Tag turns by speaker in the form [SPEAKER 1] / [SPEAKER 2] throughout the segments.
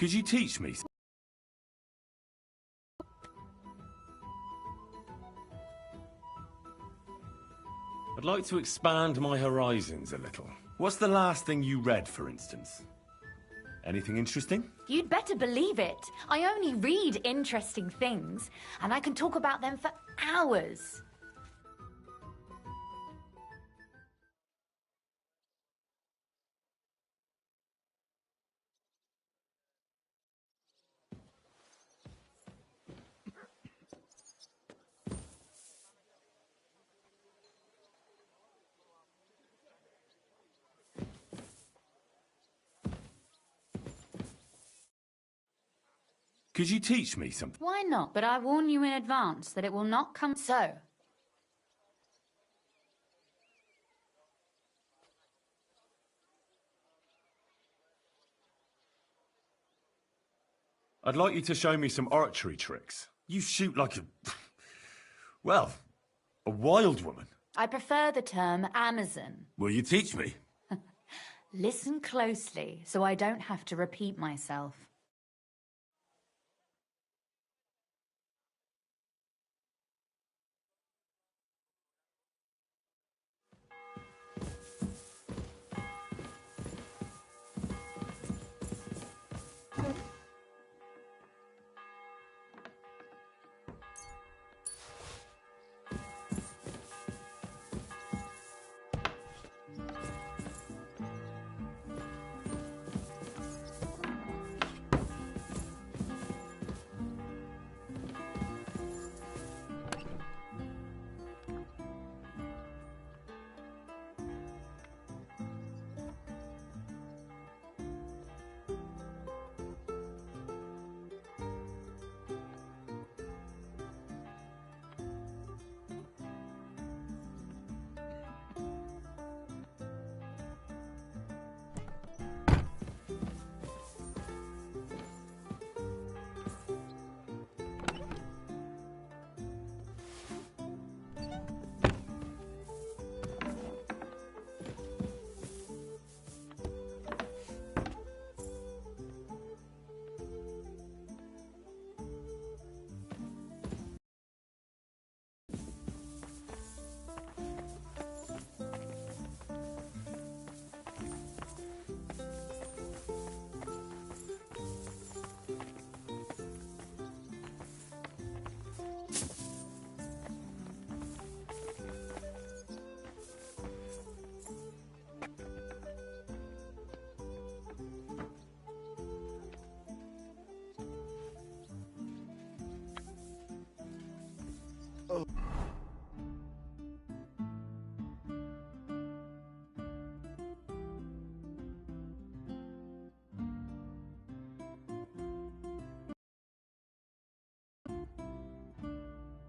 [SPEAKER 1] Could you teach me? I'd like to expand my horizons a little. What's the last thing you read, for instance? Anything interesting?
[SPEAKER 2] You'd better believe it. I only read interesting things, and I can talk about them for hours.
[SPEAKER 1] Could you teach me something?
[SPEAKER 2] Why not? But I warn you in advance that it will not come so.
[SPEAKER 1] I'd like you to show me some archery tricks. You shoot like a... well, a wild woman.
[SPEAKER 2] I prefer the term Amazon.
[SPEAKER 1] Will you teach me?
[SPEAKER 2] Listen closely, so I don't have to repeat myself.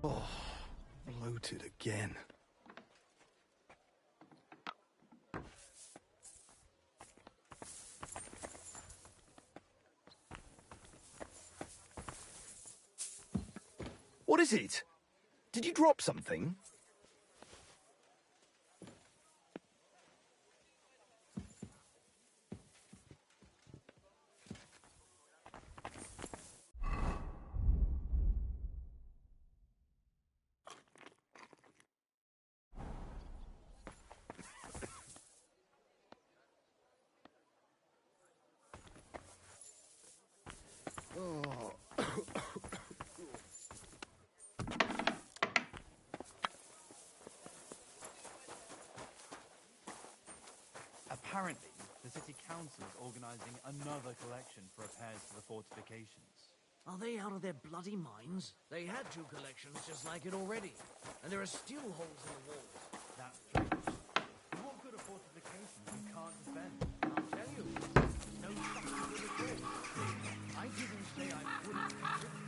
[SPEAKER 3] Oh, bloated again. What is it? Did you drop something?
[SPEAKER 4] Apparently, the city council is organising another collection for repairs to the fortifications.
[SPEAKER 5] Are they out of their bloody minds? They had 2 collections just like it already, and there are still holes in the walls.
[SPEAKER 4] That's true. But what good are fortifications you can't defend?
[SPEAKER 5] I'll tell you, no fucking good at all. I didn't say I wouldn't consider it.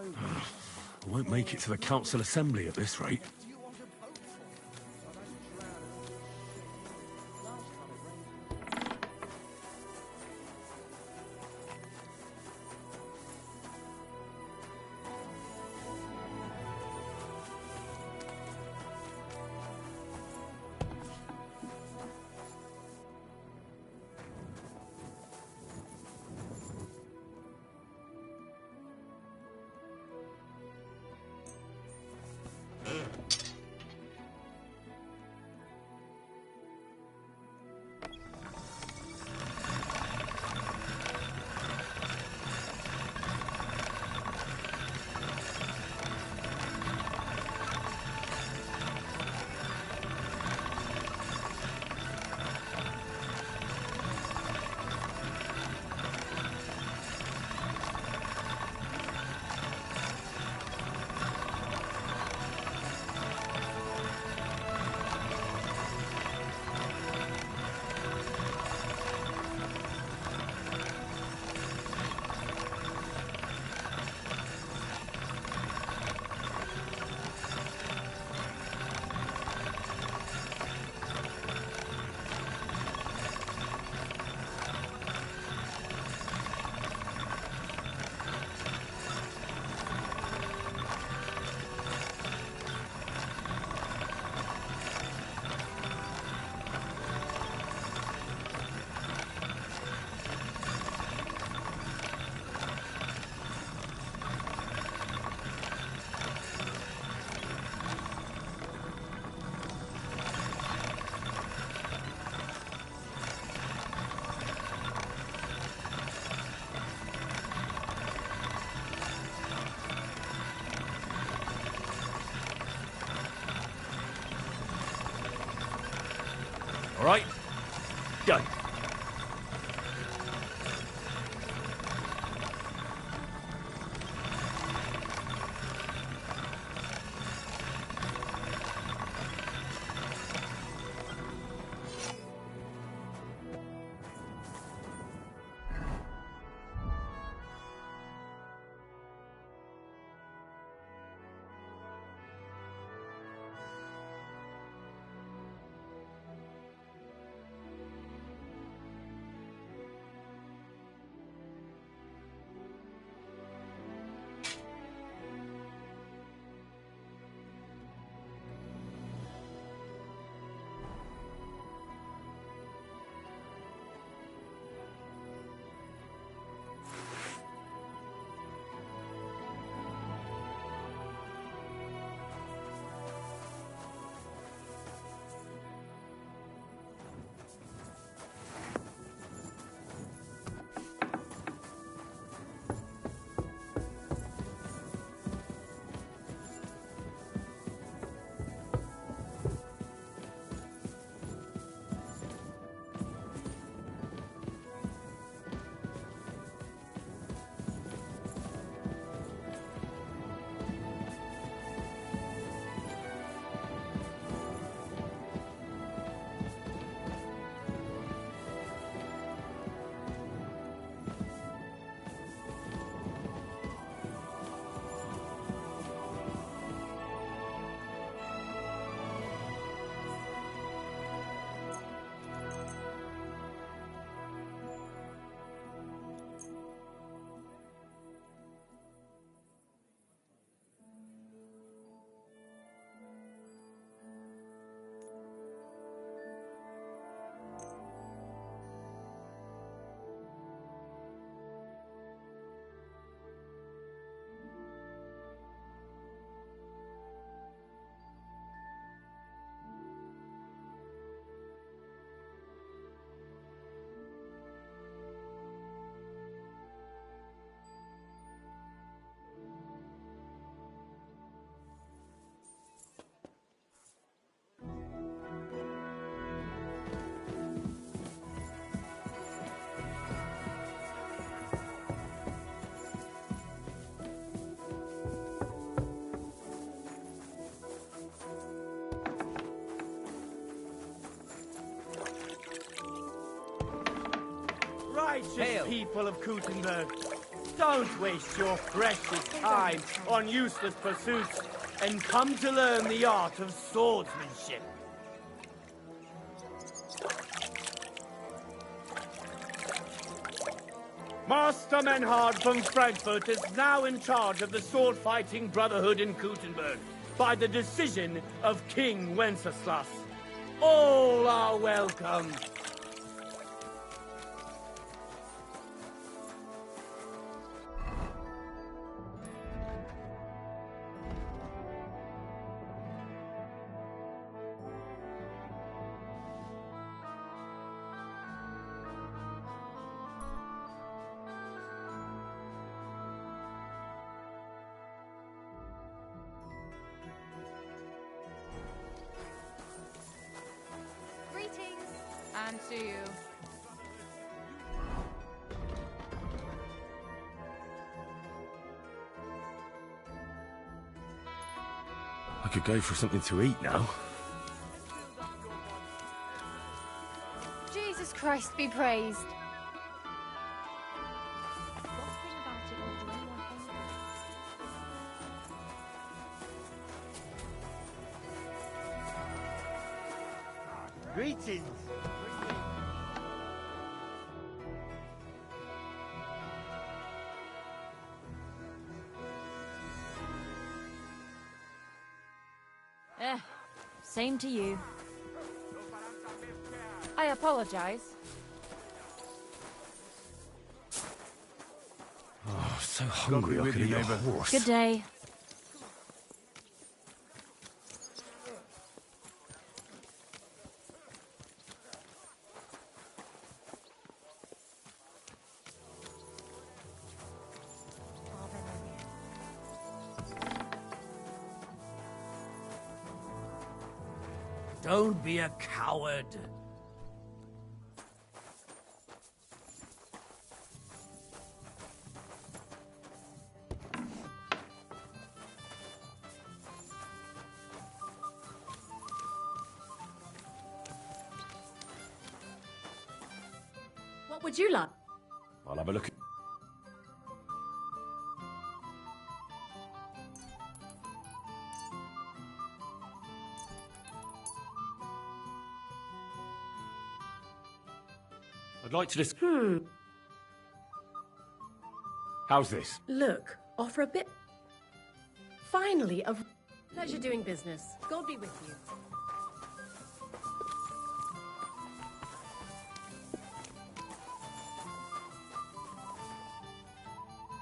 [SPEAKER 5] progress.
[SPEAKER 1] I won't make it to the council assembly at this rate.
[SPEAKER 5] Do you want to vote for it?
[SPEAKER 1] All right? Go.
[SPEAKER 6] Righteous
[SPEAKER 5] Hail.
[SPEAKER 6] people of Kutenberg, Don't waste your precious time on useless pursuits and come to learn the art of swordsmanship. Master Menhard von Frankfurt is now in charge of the sword-fighting brotherhood in Gutenberg by the decision of King Wenceslas. All are welcome.
[SPEAKER 7] And to you.
[SPEAKER 1] I could go for something to eat now.
[SPEAKER 2] Jesus Christ be praised.
[SPEAKER 6] Greetings.
[SPEAKER 7] Same to you. I apologize.
[SPEAKER 1] Oh, so hungry I could eat a horse.
[SPEAKER 7] Good day.
[SPEAKER 5] Don't be a coward.
[SPEAKER 7] What would you like?
[SPEAKER 1] I'll have a look. I'd like to just... How's this?
[SPEAKER 8] Look, offer a bit. Finally, a pleasure doing business. God be with you.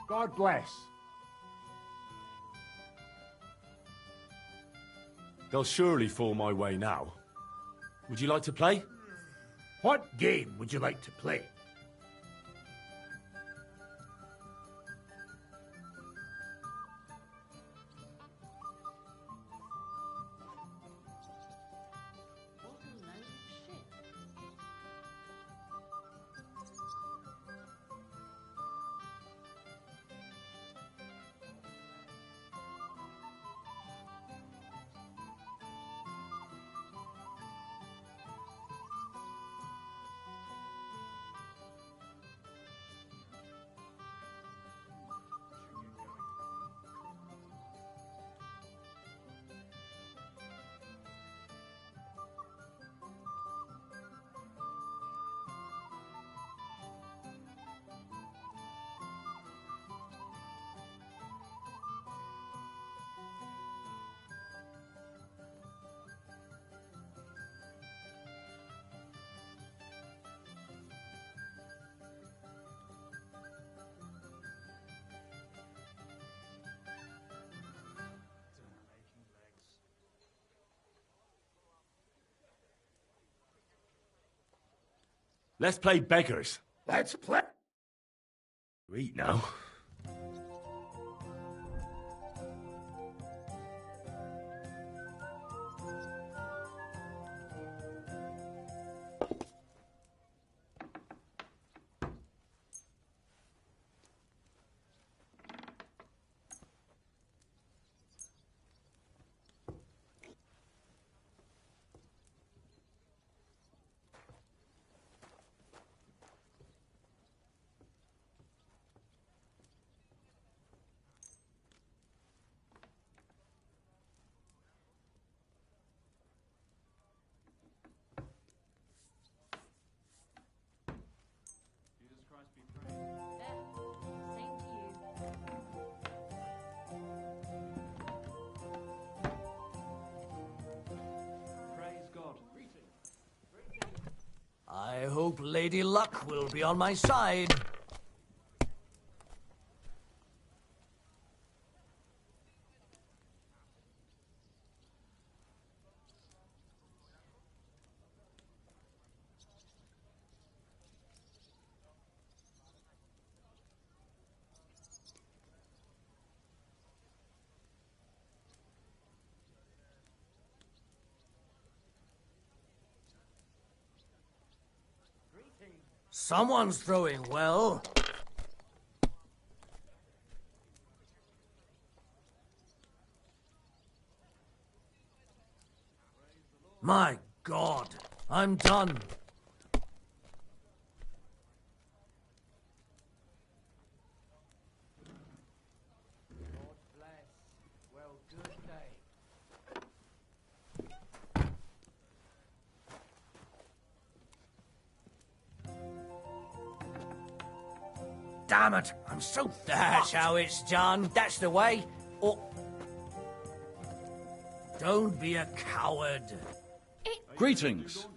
[SPEAKER 9] God bless.
[SPEAKER 1] They'll surely fall my way now. Would you like to play?
[SPEAKER 9] What game would you like to play?
[SPEAKER 1] Let's play beggars.
[SPEAKER 9] Let's play.
[SPEAKER 1] Eat now.
[SPEAKER 5] I hope Lady Luck will be on my side. Someone's throwing well. My God, I'm done. Damn it, I'm so That's how it's done. That's the way. Or... Don't be a coward.
[SPEAKER 10] Greetings.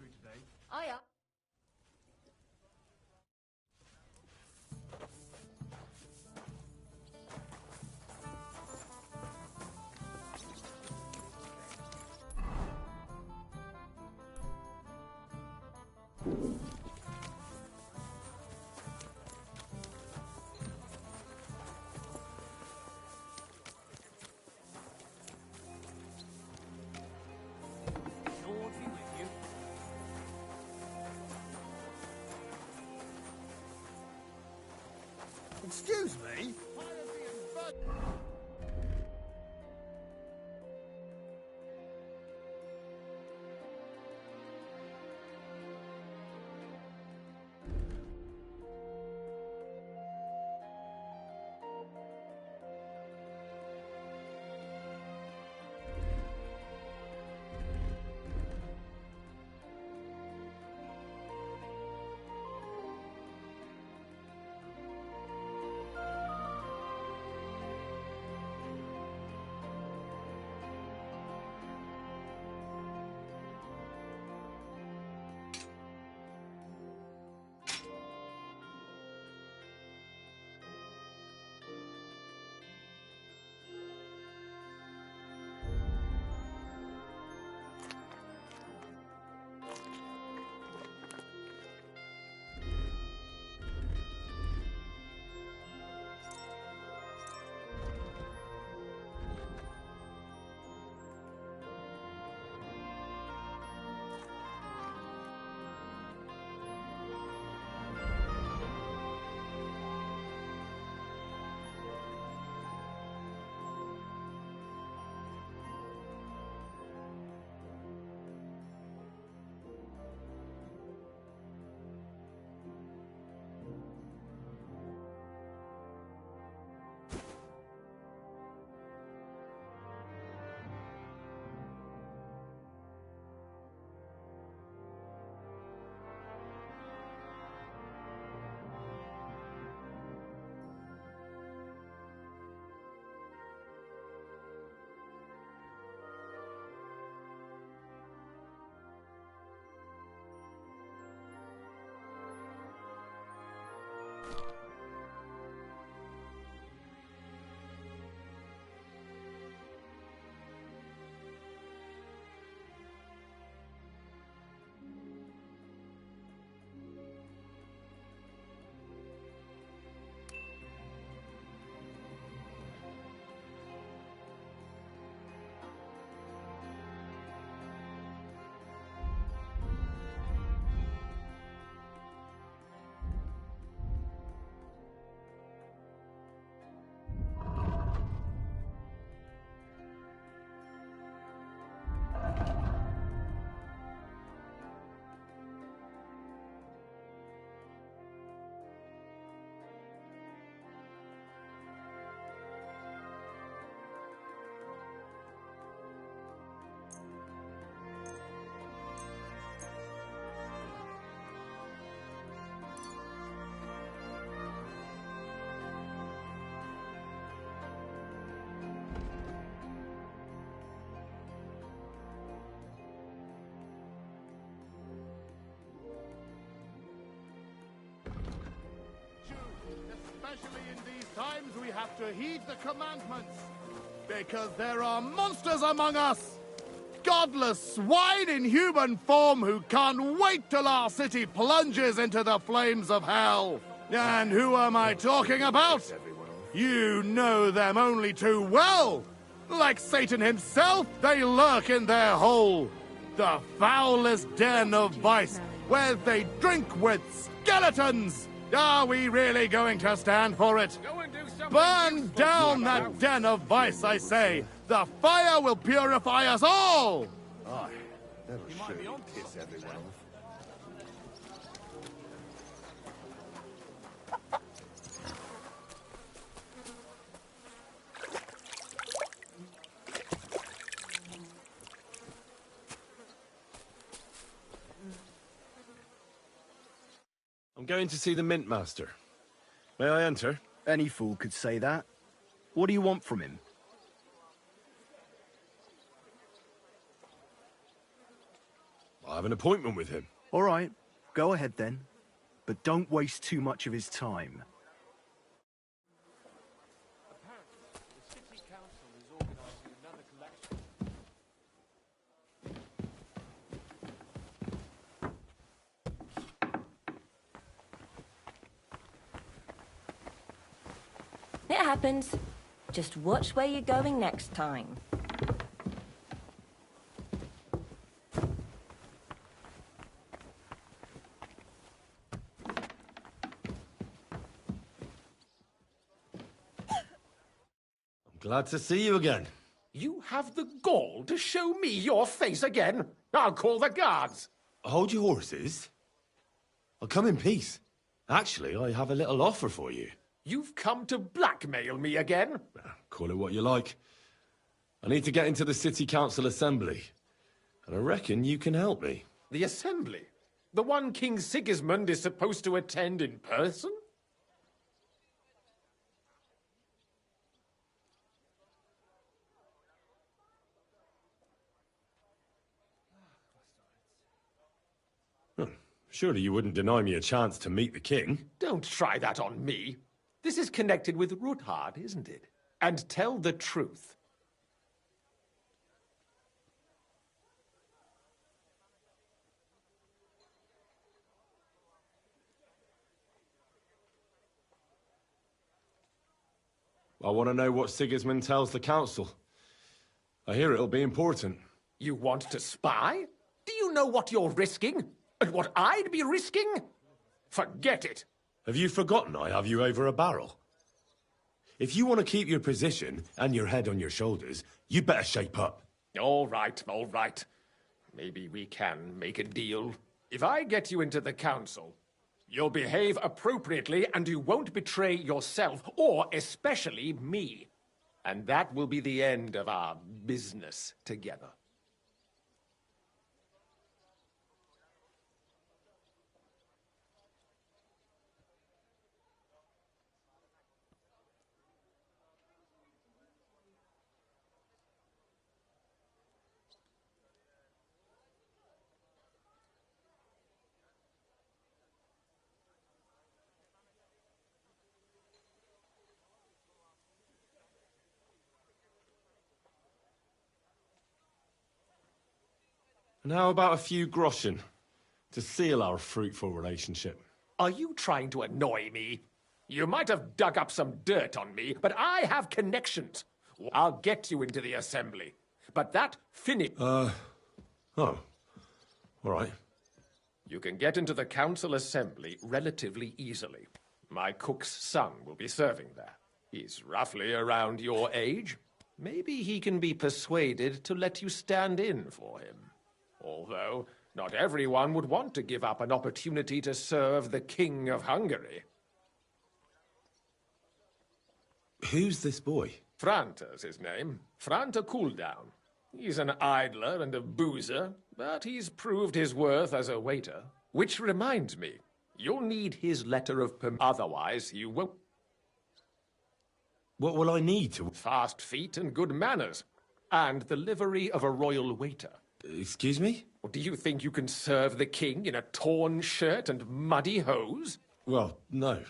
[SPEAKER 2] Hiya.
[SPEAKER 5] Lord be with you.
[SPEAKER 3] Excuse me?
[SPEAKER 11] Especially in these times, we have to heed the commandments. Because there are monsters among us. Godless swine in human form who can't wait till our city plunges into the flames of hell. And who am I talking about? You know them only too well. Like Satan himself, they lurk in their hole. The foulest den of vice, where they drink with skeletons. Are we really going to stand for it? Burn down that den of vice, I say. The fire will purify us all.
[SPEAKER 3] Aye, that'll surely piss everyone off.
[SPEAKER 1] I'm going to see the Mint Master. May I enter?
[SPEAKER 3] Any fool could say that. What do you want from him?
[SPEAKER 1] I have an appointment with him.
[SPEAKER 3] All right, go ahead then. But don't waste too much of his time.
[SPEAKER 4] The city council is organizing another collection.
[SPEAKER 12] It happens. Just watch where you're going next time.
[SPEAKER 1] Glad to see you again.
[SPEAKER 13] You have the gall to show me your face again? I'll call the guards.
[SPEAKER 1] Hold your horses. I'll come in peace. Actually, I have a little offer for you.
[SPEAKER 13] You've come to blackmail me again?
[SPEAKER 1] Call it what you like. I need to get into the City Council Assembly. And I reckon you can help me.
[SPEAKER 13] The Assembly? The one King Sigismund is supposed to attend in person?
[SPEAKER 1] Surely you wouldn't deny me a chance to meet the king?
[SPEAKER 13] Don't try that on me. This is connected with Ruthard, isn't it? And tell the truth.
[SPEAKER 1] I want to know what Sigismund tells the council. I hear it'll be important.
[SPEAKER 13] You want to spy? Do you know what you're risking? And what I'd be risking? Forget it.
[SPEAKER 1] Have you forgotten I have you over a barrel? If you want to keep your position and your head on your shoulders, you better shape up.
[SPEAKER 13] All right, all right. Maybe we can make a deal. If I get you into the council, you'll behave appropriately and you won't betray yourself, or especially me. And that will be the end of our business together.
[SPEAKER 1] And how about a few groschen to seal our fruitful relationship?
[SPEAKER 13] Are you trying to annoy me? You might have dug up some dirt on me, but I have connections. I'll get you into the assembly. But that
[SPEAKER 1] Oh. All right.
[SPEAKER 13] You can get into the council assembly relatively easily. My cook's son will be serving there. He's roughly around your age. Maybe he can be persuaded to let you stand in for him. Although, not everyone would want to give up an opportunity to serve the King of Hungary.
[SPEAKER 1] Who's this boy?
[SPEAKER 13] Franta's his name. Franta Cooldown. He's an idler and a boozer, but he's proved his worth as a waiter. Which reminds me, you'll need his letter of permission. Otherwise, you won't.
[SPEAKER 1] What will I need to...
[SPEAKER 13] Fast feet and good manners. And the livery of a royal waiter.
[SPEAKER 1] Excuse me?
[SPEAKER 13] Or do you think you can serve the king in a torn shirt and muddy hose?
[SPEAKER 1] Well, no.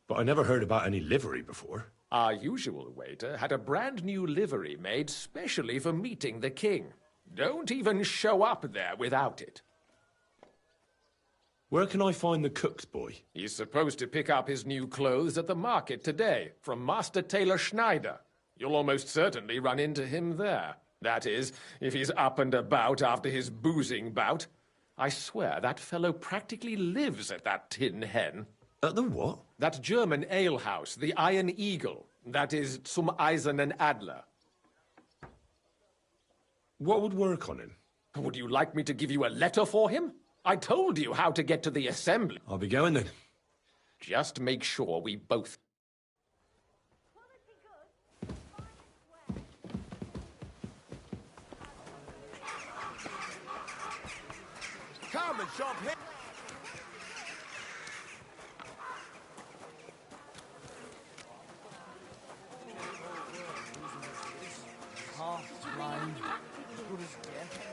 [SPEAKER 1] But I never heard about any livery before.
[SPEAKER 13] Our usual waiter had a brand new livery made specially for meeting the king. Don't even show up there without it.
[SPEAKER 1] Where can I find the cook's boy?
[SPEAKER 13] He's supposed to pick up his new clothes at the market today from Master Tailor Schneider. You'll almost certainly run into him there. That is, if he's up and about after his boozing bout. I swear that fellow practically lives at that Tin Hen.
[SPEAKER 1] At the what?
[SPEAKER 13] That German alehouse, the Iron Eagle. That is Zum Eisernen Adler.
[SPEAKER 1] What would work on him?
[SPEAKER 13] Would you like me to give you a letter for him? I told you how to get to the assembly.
[SPEAKER 1] I'll be going then.
[SPEAKER 13] Just make sure we both...
[SPEAKER 11] Come and shop here.
[SPEAKER 5] Half blind, good as death.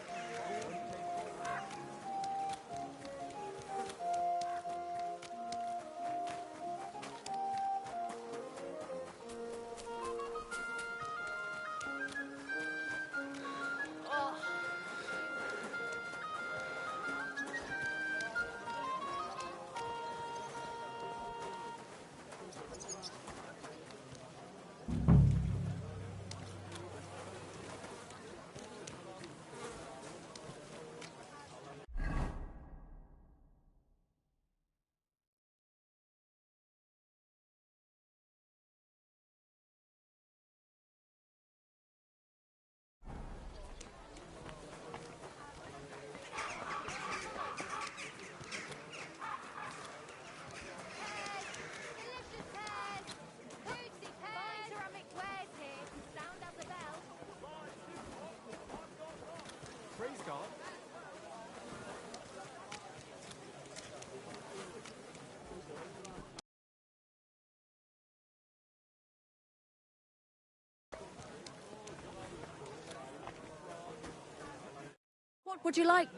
[SPEAKER 8] What would you like?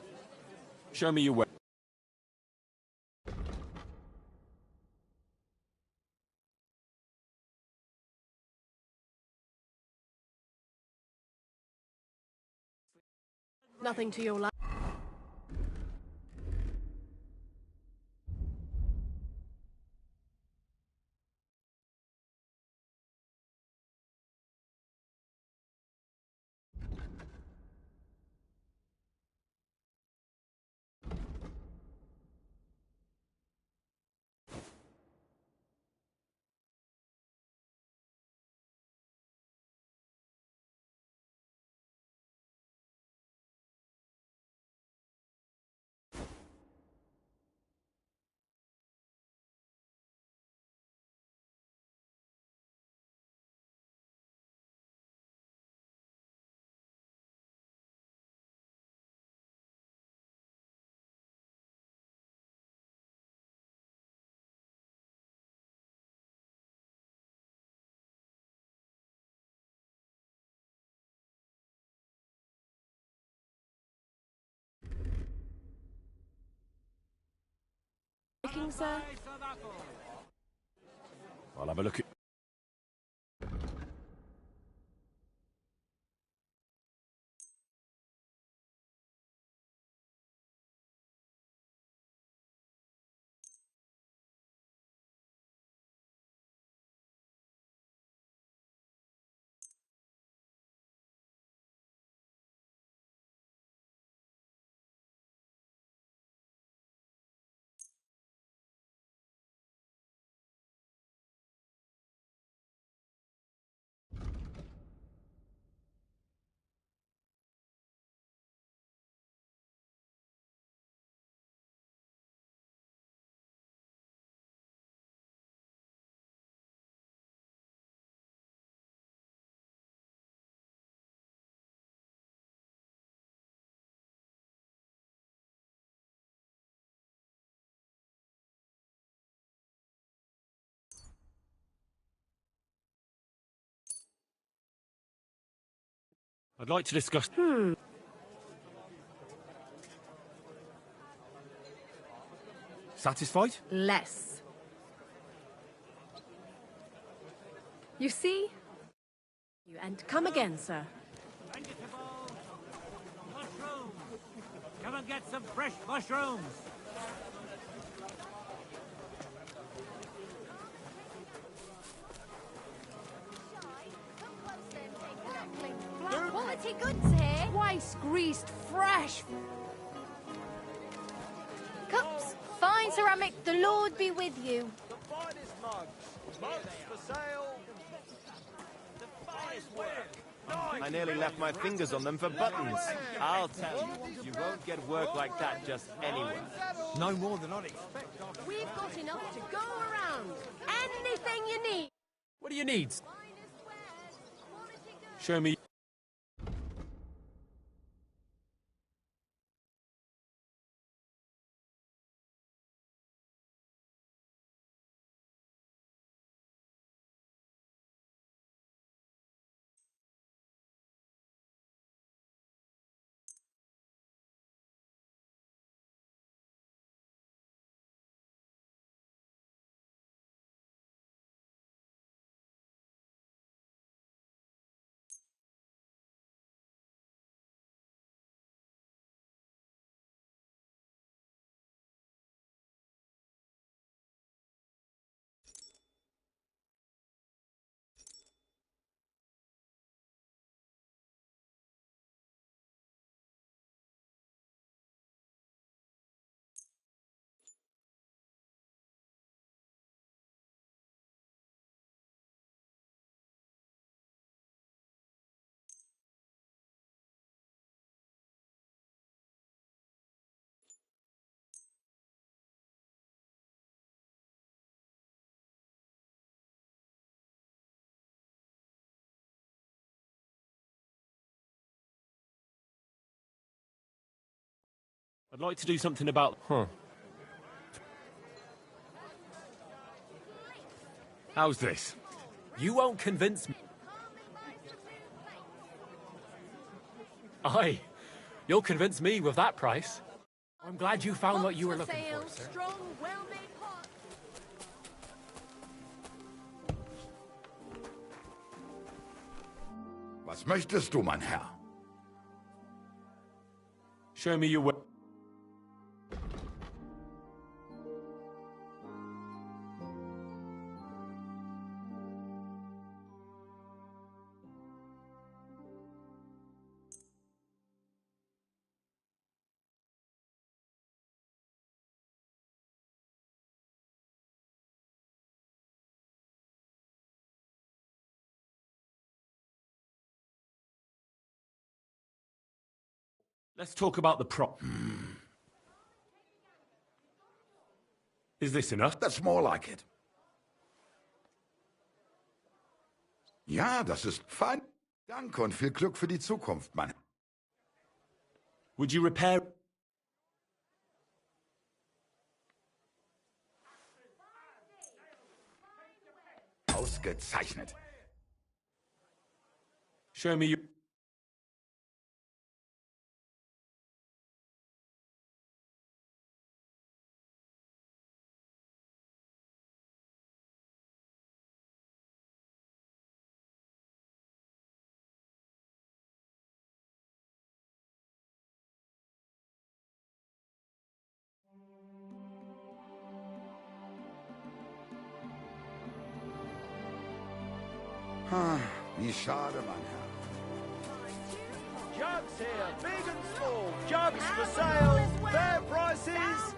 [SPEAKER 1] Show me your way.
[SPEAKER 8] Nothing to your life. Sir?
[SPEAKER 1] I'll have a look at... I'd like to discuss... Satisfied?
[SPEAKER 8] Less. You see? And come again, sir.
[SPEAKER 4] Vegetables! Mushrooms! Come and get some fresh mushrooms!
[SPEAKER 2] Quality goods here.
[SPEAKER 7] Twice greased, fresh.
[SPEAKER 2] Cups, fine ceramic, the Lord be with you.
[SPEAKER 14] The finest mugs. Mugs for sale. The finest work. I nearly left my fingers on them for buttons. I'll tell you, you won't get work like that just anywhere.
[SPEAKER 5] No more than I'd expect.
[SPEAKER 8] We've got enough to go around. Anything you need.
[SPEAKER 5] What do you need?
[SPEAKER 1] Show me. I'd like to do something about... How's this?
[SPEAKER 5] You won't convince me. Aye, you'll convince me with that price. I'm glad you found what you were looking for, sir.
[SPEAKER 8] Strong, well-made pot.
[SPEAKER 9] Was möchtest du, mein Herr?
[SPEAKER 1] Show me your way. Let's talk about the prop. Is this enough?
[SPEAKER 9] That's more like it. Ja, das ist fein. Danke und viel Glück für die Zukunft, Mann.
[SPEAKER 1] Would you repair...
[SPEAKER 9] Ausgezeichnet.
[SPEAKER 1] Show me your...
[SPEAKER 9] Wie schade, mein Herr.
[SPEAKER 14] Jugs here, big and small. Jugs for sale. Fair prices.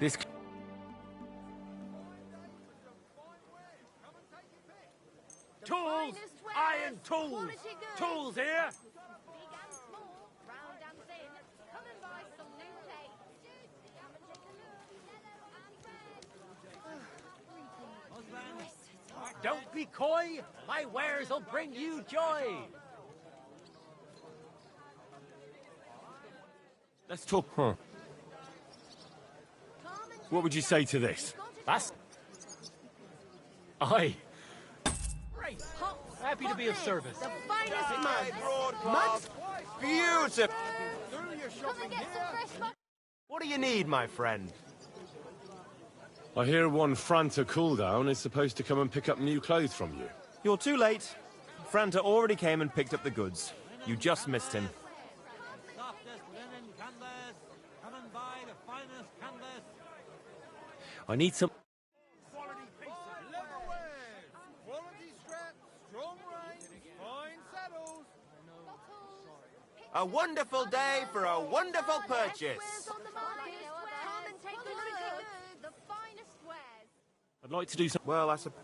[SPEAKER 1] This...
[SPEAKER 6] Tools! Iron tools! Tools here!
[SPEAKER 5] Don't be coy. My wares will bring you joy.
[SPEAKER 1] Let's talk... What would you say to this?
[SPEAKER 5] That's... Aye. Happy to be of service.
[SPEAKER 8] The finest mugs.
[SPEAKER 14] Mugs? Beautiful. What do you need, my friend?
[SPEAKER 1] I hear one Franta Cooldown is supposed to come and pick up new clothes from you.
[SPEAKER 14] You're too late. Franta already came and picked up the goods. You just missed him.
[SPEAKER 1] I need some...
[SPEAKER 14] A wonderful day for a wonderful purchase.
[SPEAKER 1] I'd like to do some...
[SPEAKER 14] Well, I suppose...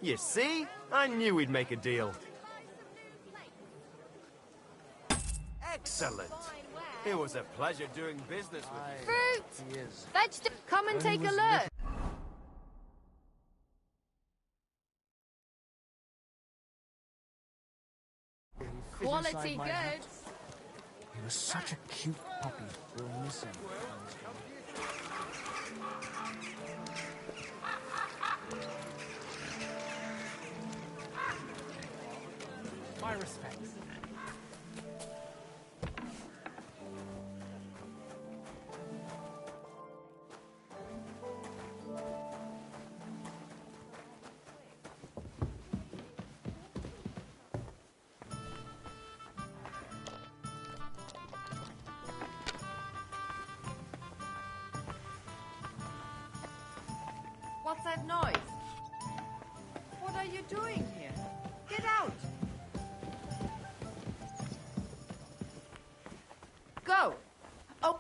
[SPEAKER 14] You see? I knew we'd make a deal. Excellent. It was a pleasure doing business with you.
[SPEAKER 7] Fruit! Vegetables! Come and take a look! Quality goods!
[SPEAKER 5] He was such a cute puppy. We'll miss him.
[SPEAKER 4] My respects.
[SPEAKER 7] What's that noise? What are you doing here? Get out! Go! Oh!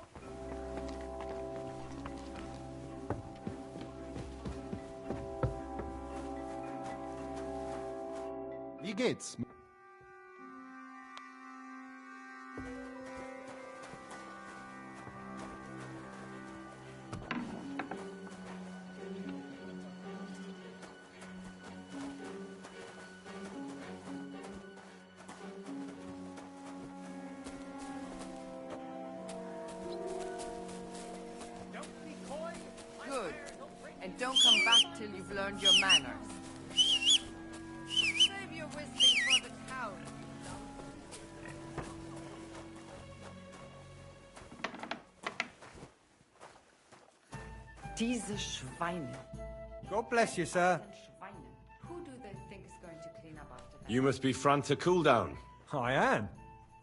[SPEAKER 11] Wie geht's?
[SPEAKER 7] Good. And don't come back till you've learned your manners. Save your whistling for the cow.
[SPEAKER 15] Diese Schweine.
[SPEAKER 16] God bless you, sir.
[SPEAKER 15] Who do they think is going to clean up after that?
[SPEAKER 1] You must be Franta Cooldown.
[SPEAKER 16] I am.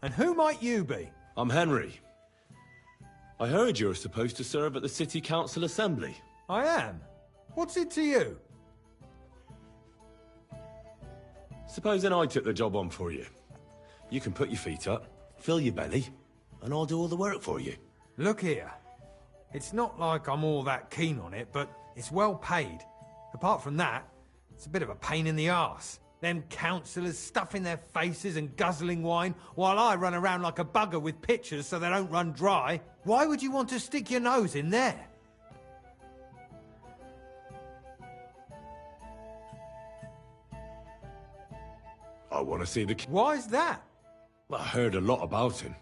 [SPEAKER 16] And who might you be?
[SPEAKER 1] I'm Henry. I heard you're supposed to serve at the City Council Assembly.
[SPEAKER 16] I am. What's it to you?
[SPEAKER 1] Supposing I took the job on for you. You can put your feet up, fill your belly, and I'll do all the work for you.
[SPEAKER 16] Look here. It's not like I'm all that keen on it, but it's well paid. Apart from that, it's a bit of a pain in the arse. Them councillors stuffing their faces and guzzling wine, while I run around like a bugger with pitchers so they don't run dry. Why would you want to stick your nose in there?
[SPEAKER 1] I want to see the...
[SPEAKER 16] Why's that?
[SPEAKER 1] Well, I heard a lot about him.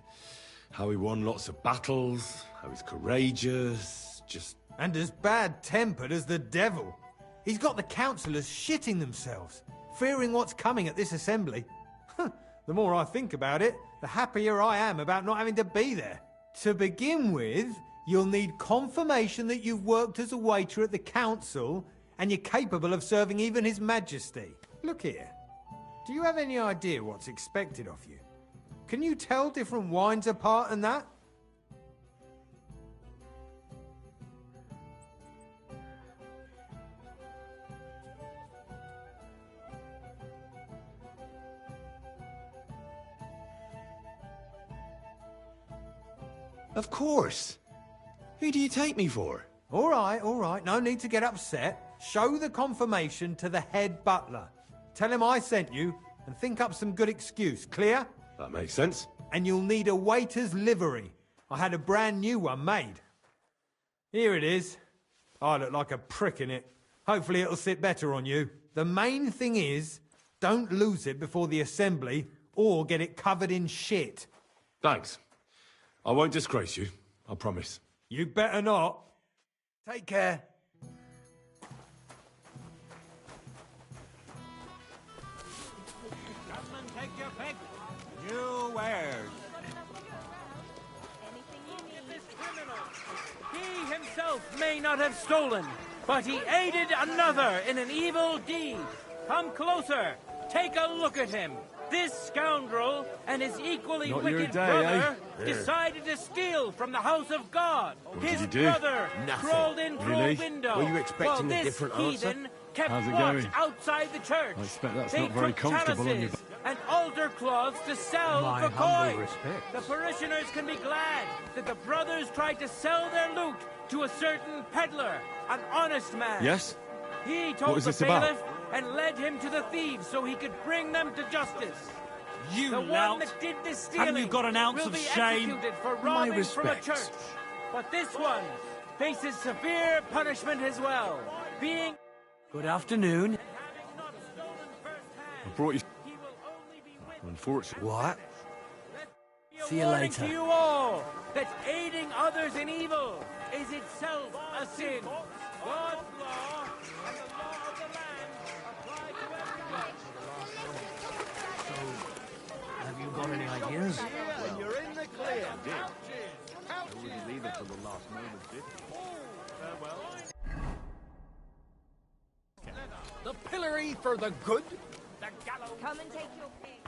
[SPEAKER 1] How he won lots of battles, how he's courageous, just...
[SPEAKER 16] And as bad-tempered as the devil. He's got the councillors shitting themselves, fearing what's coming at this assembly. The more I think about it, the happier I am about not having to be there. To begin with, you'll need confirmation that you've worked as a waiter at the council and you're capable of serving even His Majesty. Look here. Do you have any idea what's expected of you? Can you tell different wines apart and that?
[SPEAKER 1] Of course. Who do you take me for?
[SPEAKER 16] All right. No need to get upset. Show the confirmation to the head butler. Tell him I sent you and think up some good excuse. Clear?
[SPEAKER 1] That makes sense.
[SPEAKER 16] And you'll need a waiter's livery. I had a brand new one made. Here it is. I look like a prick in it. Hopefully it'll sit better on you. The main thing is, don't lose it before the assembly or get it covered in shit.
[SPEAKER 1] Thanks. I won't disgrace you, I promise.
[SPEAKER 16] You better not. Take care.
[SPEAKER 4] Come and take your pick. New wares.
[SPEAKER 7] Anything you need. This criminal.
[SPEAKER 6] may not have stolen, but he aided another in an evil deed. Come closer. Take a look at him. This scoundrel and his equally
[SPEAKER 1] Not your
[SPEAKER 6] wicked
[SPEAKER 1] day,
[SPEAKER 6] brother
[SPEAKER 1] eh?
[SPEAKER 6] decided to steal from the house of God.
[SPEAKER 1] What
[SPEAKER 6] His
[SPEAKER 1] did you do?
[SPEAKER 6] brother
[SPEAKER 14] Nothing.
[SPEAKER 6] crawled in through
[SPEAKER 1] Really?
[SPEAKER 6] a window.
[SPEAKER 14] Were you expecting
[SPEAKER 6] while
[SPEAKER 14] a
[SPEAKER 6] this
[SPEAKER 14] different answer?
[SPEAKER 6] heathen kept
[SPEAKER 1] How's it
[SPEAKER 6] watch
[SPEAKER 1] going?
[SPEAKER 6] outside the church.
[SPEAKER 1] I expect that's
[SPEAKER 6] They
[SPEAKER 1] not very
[SPEAKER 6] took
[SPEAKER 1] comfortable on your
[SPEAKER 6] chalices and altar cloths to sell
[SPEAKER 5] My
[SPEAKER 6] for
[SPEAKER 5] humble
[SPEAKER 6] coin.
[SPEAKER 5] respects.
[SPEAKER 6] The parishioners can be glad that the brothers tried to sell their loot to a certain peddler, an honest man.
[SPEAKER 1] Yes?
[SPEAKER 6] He told
[SPEAKER 1] What is
[SPEAKER 6] the
[SPEAKER 1] this about?
[SPEAKER 6] bailiff and led him to the thieves so he could bring them to justice.
[SPEAKER 10] You
[SPEAKER 6] The one
[SPEAKER 10] lout.
[SPEAKER 6] that did this stealing
[SPEAKER 10] Haven't you got an ounce
[SPEAKER 6] will
[SPEAKER 10] of
[SPEAKER 6] be
[SPEAKER 10] shame?
[SPEAKER 6] executed for
[SPEAKER 14] My
[SPEAKER 6] robbing from a
[SPEAKER 14] respects.
[SPEAKER 6] church. But this one faces severe punishment as well, being
[SPEAKER 5] Good afternoon.
[SPEAKER 1] I brought you... Unfortunately.
[SPEAKER 5] What? See you
[SPEAKER 6] warning
[SPEAKER 5] later.
[SPEAKER 6] to you all that aiding others in evil is itself a sin. God's law and the law of the land apply to everyone.
[SPEAKER 5] Have you got any ideas?
[SPEAKER 11] And you're in the clear.
[SPEAKER 14] I wouldn't leave it till the last moment, did
[SPEAKER 5] The pillory for the good?
[SPEAKER 12] Come and take your pick.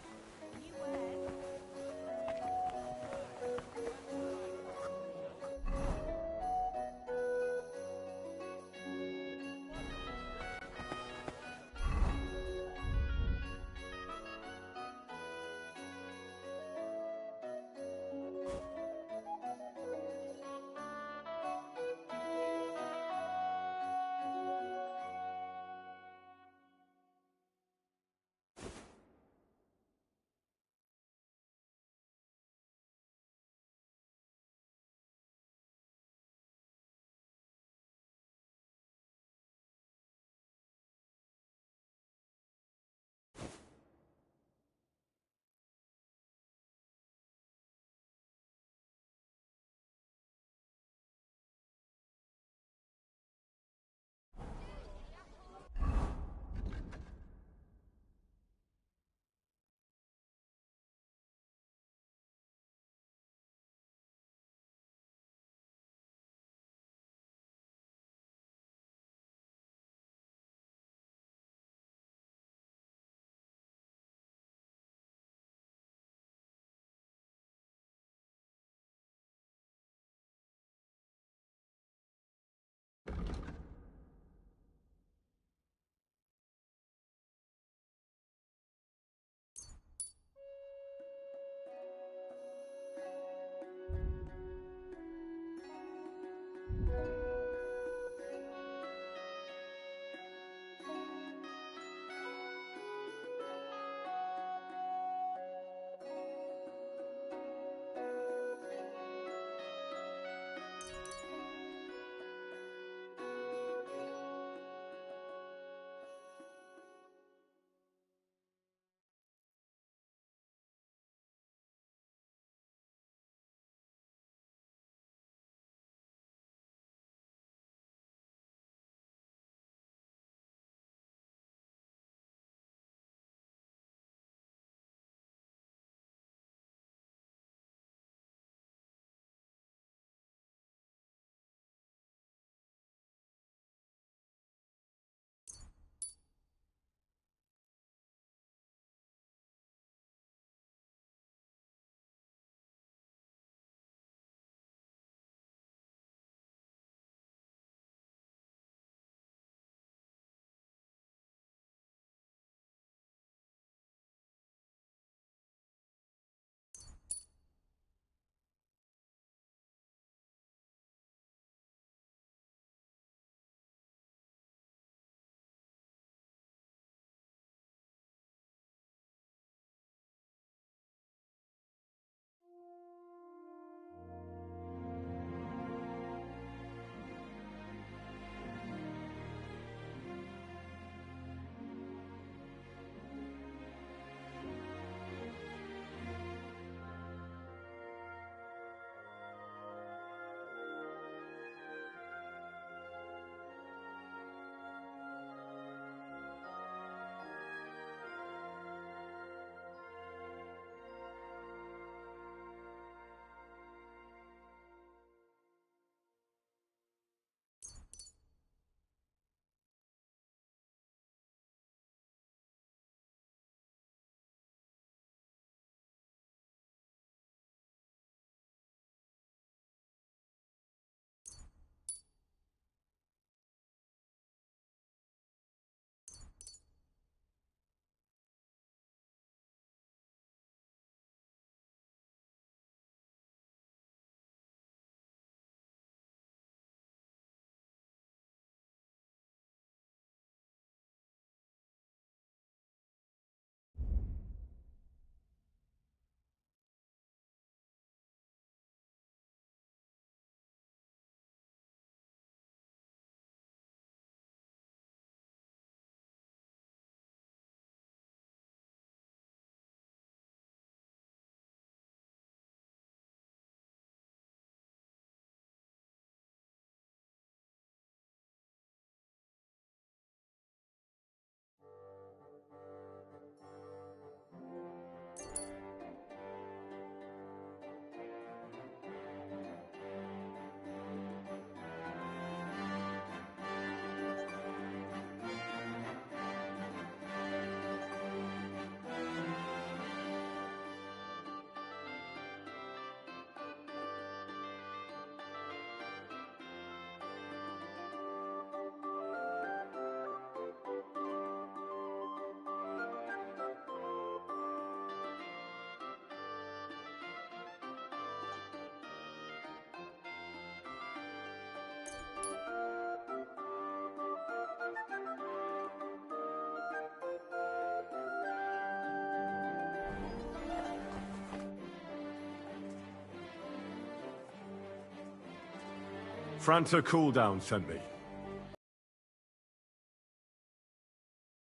[SPEAKER 1] Franta Cooldown sent me.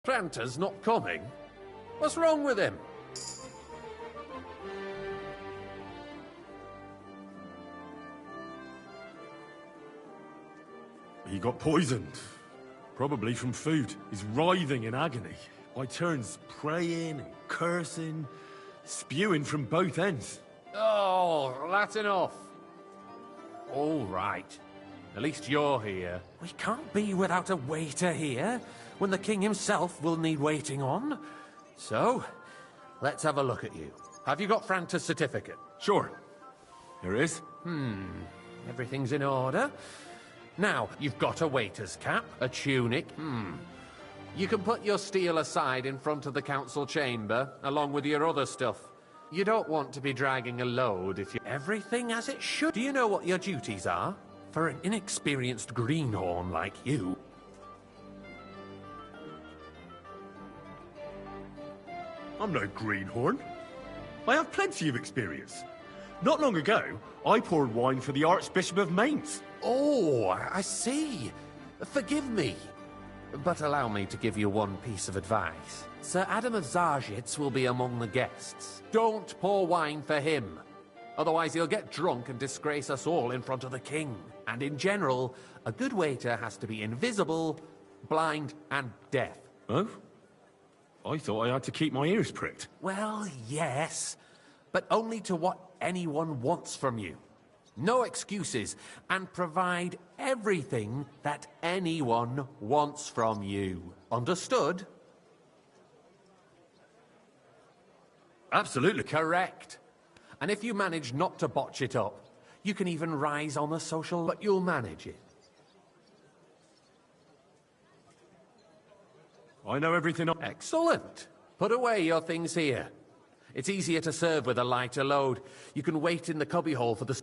[SPEAKER 13] Franta's not coming? What's wrong with him?
[SPEAKER 1] He got poisoned. Probably from food. He's writhing in agony. By turns praying and cursing, spewing from both ends.
[SPEAKER 13] Oh, that's enough. All right. At least you're here.
[SPEAKER 17] We can't be without a waiter here, when the king himself will need waiting on. So, let's have a look at you.
[SPEAKER 13] Have you got Franta's certificate?
[SPEAKER 1] Sure. Here it is.
[SPEAKER 13] Everything's in order. Now, you've got a waiter's cap, a tunic. You can put your steel aside in front of the council chamber, along with your other stuff. You don't want to be dragging a load if you...
[SPEAKER 17] Everything as it should.
[SPEAKER 13] Do you know what your duties are?
[SPEAKER 17] For an inexperienced greenhorn like you.
[SPEAKER 1] I'm no greenhorn. I have plenty of experience. Not long ago, I poured wine for the Archbishop of Mainz.
[SPEAKER 17] Oh, I see. Forgive me. But allow me to give you one piece of advice. Sir Adam of Zarjitz will be among the guests.
[SPEAKER 13] Don't pour wine for him.
[SPEAKER 17] Otherwise he'll get drunk and disgrace us all in front of the king. And in general, a good waiter has to be invisible, blind, and deaf.
[SPEAKER 1] Oh? I thought I had to keep my ears pricked.
[SPEAKER 17] Well, yes, but only to what anyone wants from you. No excuses, and provide everything that anyone wants from you. Understood?
[SPEAKER 1] Absolutely.
[SPEAKER 17] Correct. And if you manage not to botch it up, you can even rise on the social... But you'll manage it.
[SPEAKER 1] I know everything.
[SPEAKER 17] Excellent. Put away your things here. It's easier to serve with a lighter load. You can wait in the cubbyhole for the...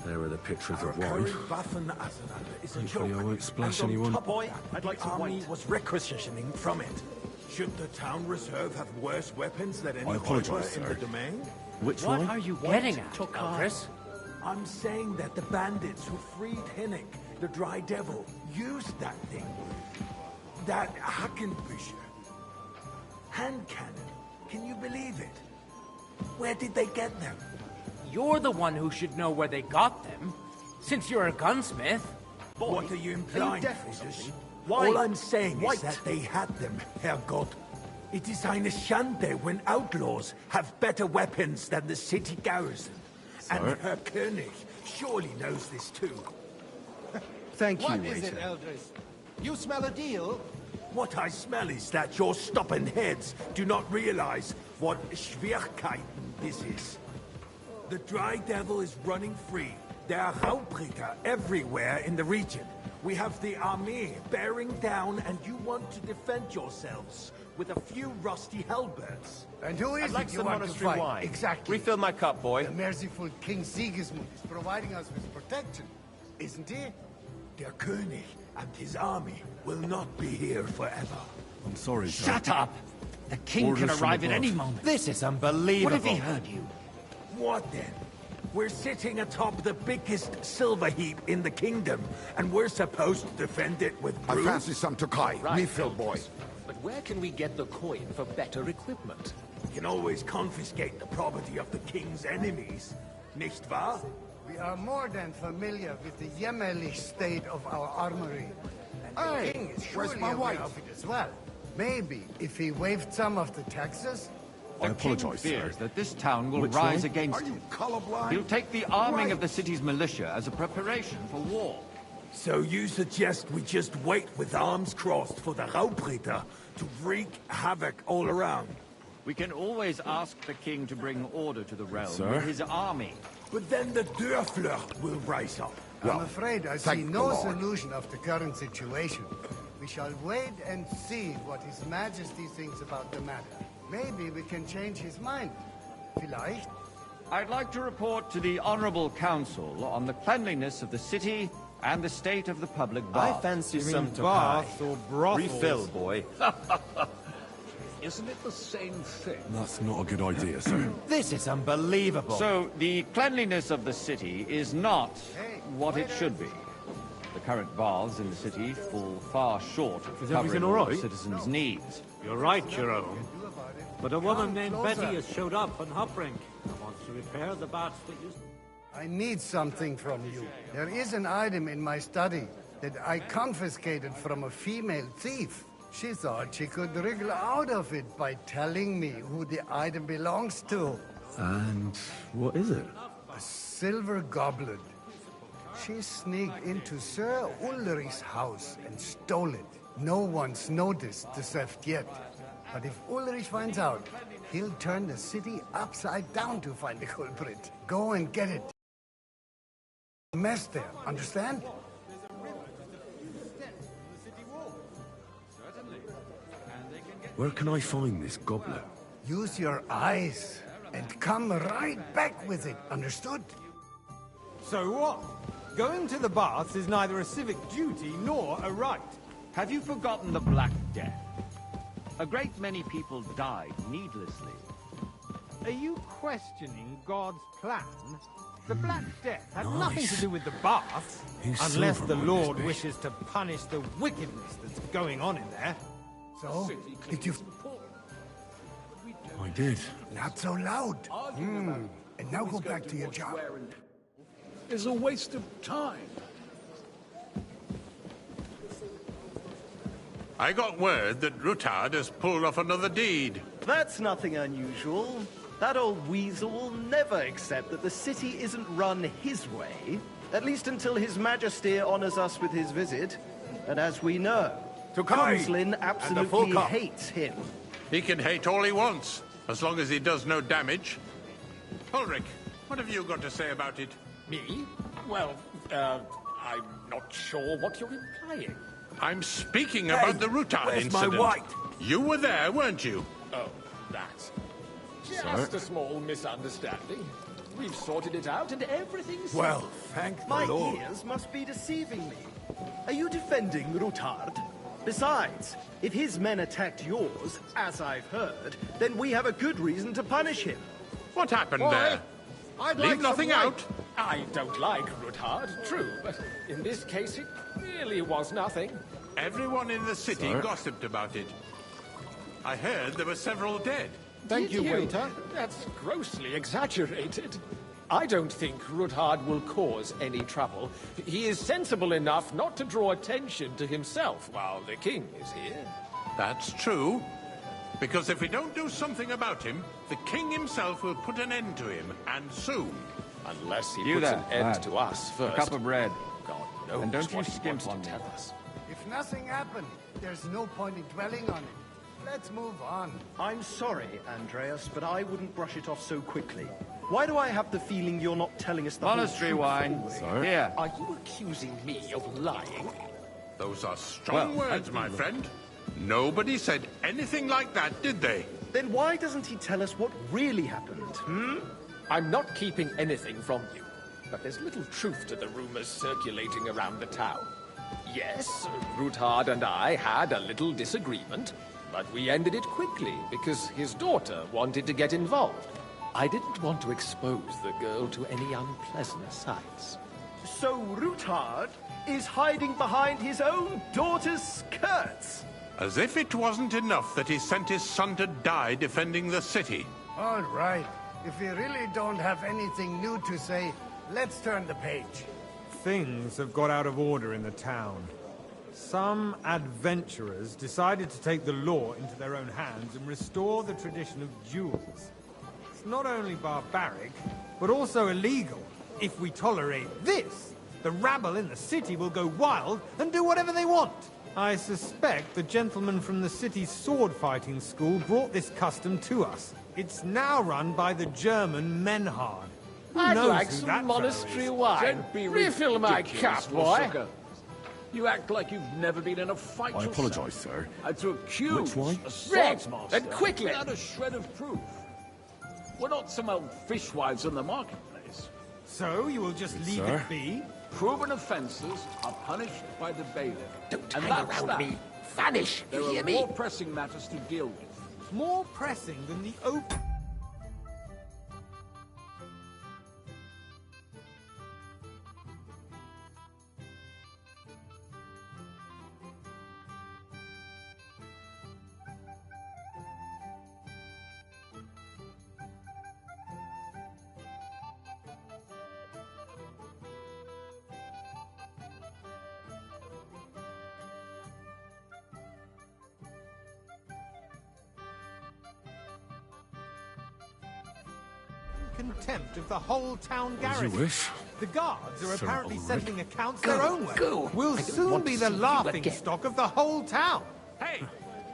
[SPEAKER 1] There are the pictures of wine. Hopefully I won't splash anyone.
[SPEAKER 18] Boy, I'd like to army was requisitioning from it. Should the town reserve have worse weapons than any
[SPEAKER 1] apologize,
[SPEAKER 18] in
[SPEAKER 1] sir.
[SPEAKER 18] the domain?
[SPEAKER 1] Which
[SPEAKER 4] What
[SPEAKER 1] wine?
[SPEAKER 4] are you getting at, Chris?
[SPEAKER 18] I'm saying that the bandits who freed Hinnick, the Dry Devil, used that thing. That Hackenbücher. Hand cannon. Can you believe it? Where did they get them?
[SPEAKER 6] You're the one who should know where they got them, since you're a gunsmith.
[SPEAKER 18] Boy, what are you implying, Friedrich?
[SPEAKER 6] Why?
[SPEAKER 18] All I'm saying is that they had them, Herrgott. It is eine Schande when outlaws have better weapons than the city garrison. And Herr König surely knows this too.
[SPEAKER 3] Thank you,
[SPEAKER 18] What is
[SPEAKER 3] waiter.
[SPEAKER 18] it, Eldris? You smell a deal? What I smell is that your stubborn heads do not realize what Schwierigkeiten this is. The Dry Devil is running free. There are Raubritter everywhere in the region. We have the army bearing down, and you want to defend yourselves with a few rusty halberds.
[SPEAKER 14] And who is
[SPEAKER 18] I'd like
[SPEAKER 14] it you
[SPEAKER 18] some
[SPEAKER 14] want to
[SPEAKER 18] monastery
[SPEAKER 14] fight?
[SPEAKER 18] wine.
[SPEAKER 14] Exactly.
[SPEAKER 18] Refill
[SPEAKER 14] my cup, boy. The merciful King Sigismund is providing us with protection, isn't he?
[SPEAKER 18] Der König and his army will not be here forever.
[SPEAKER 1] I'm sorry, sir.
[SPEAKER 6] Shut up! The king
[SPEAKER 1] Orders
[SPEAKER 6] can
[SPEAKER 1] from
[SPEAKER 6] arrive at
[SPEAKER 1] above.
[SPEAKER 6] any moment.
[SPEAKER 18] This is unbelievable.
[SPEAKER 6] What if he heard you?
[SPEAKER 18] What then? We're sitting atop the biggest silver heap in the kingdom, and we're supposed to defend it with
[SPEAKER 9] I
[SPEAKER 18] brutes?
[SPEAKER 9] fancy some Tokai. Refill, boy.
[SPEAKER 13] But where can we get the coin for better equipment?
[SPEAKER 18] We can always confiscate the property of the king's enemies, nicht wahr?
[SPEAKER 14] We are more than familiar with the jämmerlich state of our armory. And the
[SPEAKER 9] Hey,
[SPEAKER 14] king is
[SPEAKER 9] where's
[SPEAKER 14] surely
[SPEAKER 9] my
[SPEAKER 14] aware
[SPEAKER 9] wife?
[SPEAKER 14] of it as well. Maybe if he waived some of the taxes.
[SPEAKER 1] I apologize, sir.
[SPEAKER 10] Fears that this town will
[SPEAKER 1] Which
[SPEAKER 10] rise
[SPEAKER 1] one?
[SPEAKER 10] against
[SPEAKER 9] Are you
[SPEAKER 10] him.
[SPEAKER 9] colorblind?
[SPEAKER 10] He'll take the arming of the city's militia as a preparation for war.
[SPEAKER 18] So you suggest we just wait with arms crossed for the Raubritter to wreak havoc all around?
[SPEAKER 10] We can always ask the king to bring order to the realm
[SPEAKER 1] Sir?
[SPEAKER 10] with his army.
[SPEAKER 18] But then the Dörfler will rise up.
[SPEAKER 14] I'm afraid I see
[SPEAKER 9] thank the
[SPEAKER 14] no
[SPEAKER 9] Lord.
[SPEAKER 14] solution of the current situation. We shall wait and see what His Majesty thinks about the matter. Maybe we can change his mind. Vielleicht?
[SPEAKER 10] I'd like to report to the Honorable Council on the cleanliness of the city and the state of the public baths.
[SPEAKER 14] I fancy
[SPEAKER 16] You mean baths or brothels?
[SPEAKER 14] Refill, boy.
[SPEAKER 6] Isn't it the same thing?
[SPEAKER 1] That's not a good idea, sir.
[SPEAKER 18] This is unbelievable.
[SPEAKER 10] So, the cleanliness of the city is not what it should be. The current baths in the city fall far short of
[SPEAKER 6] Is
[SPEAKER 10] covering
[SPEAKER 6] everything
[SPEAKER 10] all
[SPEAKER 6] all
[SPEAKER 10] the
[SPEAKER 6] right?
[SPEAKER 10] citizens' needs.
[SPEAKER 6] You're right, Jerome. But a woman named
[SPEAKER 14] closer.
[SPEAKER 6] Betty has showed up on Hoprink and wants to repair the baths that used...
[SPEAKER 14] I need something from you. There is an item in my study that I confiscated from a female thief. She thought she could wriggle out of it by telling me who the item belongs to.
[SPEAKER 1] And what is it?
[SPEAKER 14] A silver goblet. She sneaked into Sir Ulrich's house and stole it. No one's noticed the theft yet. But if Ulrich finds out, he'll turn the city upside down to find the culprit. Go and get it. Mess there, understand?
[SPEAKER 1] Where can I find this goblet?
[SPEAKER 14] Use your eyes and come right back with it, understood?
[SPEAKER 16] So what? Going to the baths is neither a civic duty nor a right.
[SPEAKER 10] Have you forgotten the Black Death? A great many people died needlessly.
[SPEAKER 16] Are you questioning God's plan? The Black Death had
[SPEAKER 1] Nice.
[SPEAKER 16] nothing to do with the baths,
[SPEAKER 1] Who's
[SPEAKER 16] unless
[SPEAKER 1] silver
[SPEAKER 16] the
[SPEAKER 1] minded,
[SPEAKER 16] Lord
[SPEAKER 1] mate?
[SPEAKER 16] wishes to punish the wickedness that's going on in there.
[SPEAKER 14] So, did you...
[SPEAKER 1] I did.
[SPEAKER 14] Not so loud. And now go back to your job.
[SPEAKER 6] Is a waste of time.
[SPEAKER 11] I got word that Rutard has pulled off another deed.
[SPEAKER 19] That's nothing unusual. That old weasel will never accept that the city isn't run his way, at least until His Majesty honors us with his visit. And as we know, Kunslin absolutely hates him.
[SPEAKER 11] He can hate all he wants, as long as he does no damage. Ulrich, what have you got to say about it?
[SPEAKER 13] Me? Well, I'm not sure what you're implying.
[SPEAKER 11] I'm speaking about the Rutard
[SPEAKER 18] where's my
[SPEAKER 11] incident.
[SPEAKER 18] white?
[SPEAKER 11] You were there, weren't you?
[SPEAKER 13] Oh, that's just a small misunderstanding.
[SPEAKER 20] We've sorted it out and everything's...
[SPEAKER 18] Well, thank the
[SPEAKER 19] My
[SPEAKER 18] Lord.
[SPEAKER 19] ears must be deceiving me. Are you defending Rutard? Besides, if his men attacked yours, as I've heard, then we have a good reason to punish him.
[SPEAKER 1] What happened
[SPEAKER 18] Why?
[SPEAKER 1] there?
[SPEAKER 18] I'd
[SPEAKER 1] Leave
[SPEAKER 18] like
[SPEAKER 1] nothing
[SPEAKER 18] some
[SPEAKER 1] out.
[SPEAKER 13] I don't like Rutard, true, but in this case it really was nothing.
[SPEAKER 9] Everyone in the city gossiped about it. I heard there were several dead.
[SPEAKER 13] Thank you, waiter. That's grossly exaggerated. I don't think Rutard will cause any trouble. He is sensible enough not to draw attention to himself while the king is here.
[SPEAKER 9] That's true. Because if we don't do something about him, the king himself will put an end to him, and soon.
[SPEAKER 13] Unless he
[SPEAKER 10] You
[SPEAKER 13] puts
[SPEAKER 10] there,
[SPEAKER 13] an end
[SPEAKER 10] lad.
[SPEAKER 13] to us
[SPEAKER 10] A
[SPEAKER 13] first.
[SPEAKER 10] cup of bread.
[SPEAKER 13] God knows
[SPEAKER 10] And don't you
[SPEAKER 13] what he
[SPEAKER 10] skimp
[SPEAKER 13] wants to
[SPEAKER 10] on me.
[SPEAKER 13] tell us.
[SPEAKER 21] If nothing happened, there's no point in dwelling on it. Let's move on.
[SPEAKER 19] I'm sorry, Andreas, but I wouldn't brush it off so quickly. Why do I have the feeling you're not telling us the
[SPEAKER 10] Monastery
[SPEAKER 19] whole
[SPEAKER 10] wine.
[SPEAKER 19] truth?
[SPEAKER 10] Here.
[SPEAKER 13] Are you accusing me of lying?
[SPEAKER 9] Those are strong
[SPEAKER 10] Well,
[SPEAKER 9] words, my friend. Nobody said anything like that, did they?
[SPEAKER 19] Then why doesn't he tell us what really happened,
[SPEAKER 13] I'm not keeping anything from you, but there's little truth to the rumors circulating around the town. Yes, Rutard and I had a little disagreement, but we ended it quickly because his daughter wanted to get involved. I didn't want to expose the girl to any unpleasant sights.
[SPEAKER 19] So Rutard is hiding behind his own daughter's skirts?
[SPEAKER 9] As if it wasn't enough that he sent his son to die defending the city.
[SPEAKER 21] All right. If we really don't have anything new to say, let's turn the page.
[SPEAKER 16] Things have got out of order in the town. Some adventurers decided to take the law into their own hands and restore the tradition of duels. It's not only barbaric, but also illegal. If we tolerate this, the rabble in the city will go wild and do whatever they want. I suspect the gentleman from the city's sword-fighting school brought this custom to us. It's now run by the German Menhard. Who
[SPEAKER 20] I'd
[SPEAKER 16] knows
[SPEAKER 20] like
[SPEAKER 16] who
[SPEAKER 20] some
[SPEAKER 16] that
[SPEAKER 20] monastery
[SPEAKER 16] fellow is?
[SPEAKER 20] wine.
[SPEAKER 18] Don't be
[SPEAKER 20] Refill my
[SPEAKER 18] ridiculous,
[SPEAKER 20] cup, boy.
[SPEAKER 18] Sucker. You act like you've never been in a fight
[SPEAKER 22] I
[SPEAKER 18] yourself.
[SPEAKER 22] apologise, sir.
[SPEAKER 18] And to accuse
[SPEAKER 22] Which wine?
[SPEAKER 18] a
[SPEAKER 20] Red,
[SPEAKER 18] swordsmaster
[SPEAKER 20] and quickly.
[SPEAKER 18] without a shred of proof. We're not some old fishwives in the marketplace.
[SPEAKER 16] So you will just leave
[SPEAKER 22] sir.
[SPEAKER 16] it be?
[SPEAKER 18] Proven offences are punished by the bailiff.
[SPEAKER 20] Don't
[SPEAKER 18] and
[SPEAKER 20] hang
[SPEAKER 18] that's
[SPEAKER 20] around
[SPEAKER 18] that.
[SPEAKER 20] me. Vanish,
[SPEAKER 18] There
[SPEAKER 20] you hear
[SPEAKER 18] are
[SPEAKER 20] me?
[SPEAKER 18] more pressing matters to deal with.
[SPEAKER 16] More pressing than the open... contempt of the whole town
[SPEAKER 22] As you
[SPEAKER 16] garrison.
[SPEAKER 22] wish.
[SPEAKER 16] The guards are
[SPEAKER 22] Sir
[SPEAKER 16] apparently
[SPEAKER 22] Ulrich.
[SPEAKER 16] settling accounts their own way.
[SPEAKER 20] go.
[SPEAKER 16] We'll
[SPEAKER 20] I don't
[SPEAKER 16] soon
[SPEAKER 20] want
[SPEAKER 16] be
[SPEAKER 20] to
[SPEAKER 16] the
[SPEAKER 20] see you
[SPEAKER 16] laughing
[SPEAKER 20] again.
[SPEAKER 16] stock of the whole town.
[SPEAKER 9] Hey,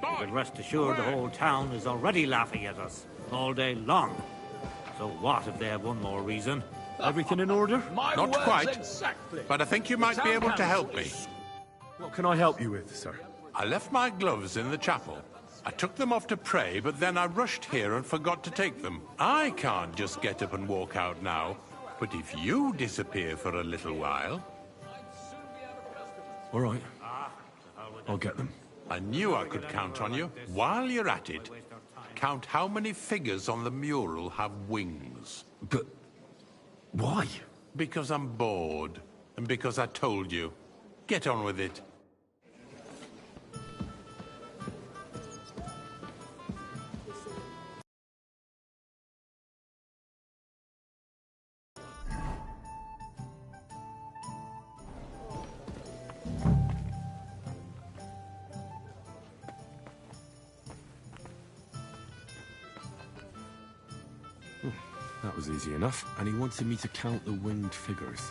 [SPEAKER 23] You can rest assured the whole town is already laughing at us all day long. So what if they have one more reason? Everything in order?
[SPEAKER 18] My
[SPEAKER 9] Not
[SPEAKER 18] words
[SPEAKER 9] quite,
[SPEAKER 18] exactly.
[SPEAKER 9] but I think you might be able to help me.
[SPEAKER 1] What can I help you with, sir?
[SPEAKER 9] I left my gloves in the chapel. I took them off to pray, but then I rushed here and forgot to take them. I can't just get up and walk out now. But if you disappear for a little while...
[SPEAKER 1] All right. I'll get them.
[SPEAKER 9] I knew I could count on you. While you're at it, count how many figures on the mural have wings.
[SPEAKER 1] But... why?
[SPEAKER 9] Because I'm bored. And because I told you. Get on with it.
[SPEAKER 22] That was easy enough. And he wanted me to count the winged figures.